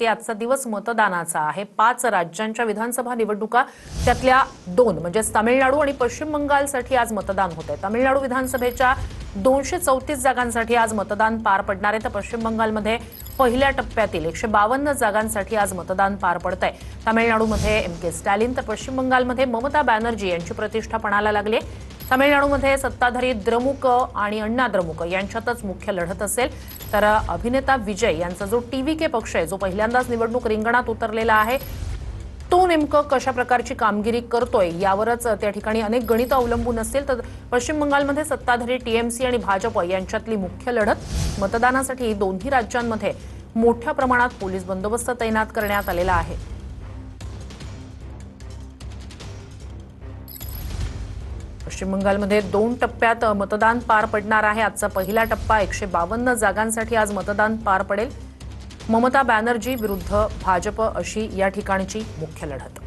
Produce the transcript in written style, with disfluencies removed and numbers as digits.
ते आजचा दिवस मतदानाचा आहे। 5 राज्यांच्या विधानसभा निवडणुका त्यातल्या 2 म्हणजे तामिळनाडू आणि पश्चिम बंगालसाठी आज मतदान होते। तामिळनाडू विधानसभेच्या 234 जागांसाठी आज मतदान पार पडणार आहे, तर पश्चिम बंगालमध्ये पहिल्या टप्प्यातील 152 जागांसाठी आज मतदान पार पडतंय। तामिळनाडूमध्ये एम.के. स्टॅलिन तर पश्चिम बंगालमध्ये ममता बॅनर्जी यांची प्रतिष्ठा पणाला लागली। तामिळनाडूमध्ये सत्ताधारी द्रमुक आणि अण्णा द्रमुक यांच्यातच मुख्य लढत असेल, तर अभिनेता विजय यांचा जो टीव्हीके पक्ष आहे, जो पहिल्यांदाच निवडणूक रिंगणात उतरलेला आहे, तो नेमकं कशा प्रकारची कामगिरी करतोय यावरच त्या ठिकाणी अनेक गणितं अवलंबून असतील। तर पश्चिम बंगालमध्ये सत्ताधारी टीएमसी आणि भाजप यांच्यातली मुख्य लढत। मतदानासाठी दोन्ही राज्यांमध्ये मोठ्या प्रमाणात पोलीस बंदोबस्त तैनात करण्यात आलेला आहे। पश्चिम बंगालमध्ये 2 टप्प्यात मतदान पार पडणार आहे। आजचा पहिला टप्पा 152 जागांसाठी आज मतदान पार पडेल। ममता बॅनर्जी विरुद्ध भाजप अशी या ठिकाणची मुख्य लढत।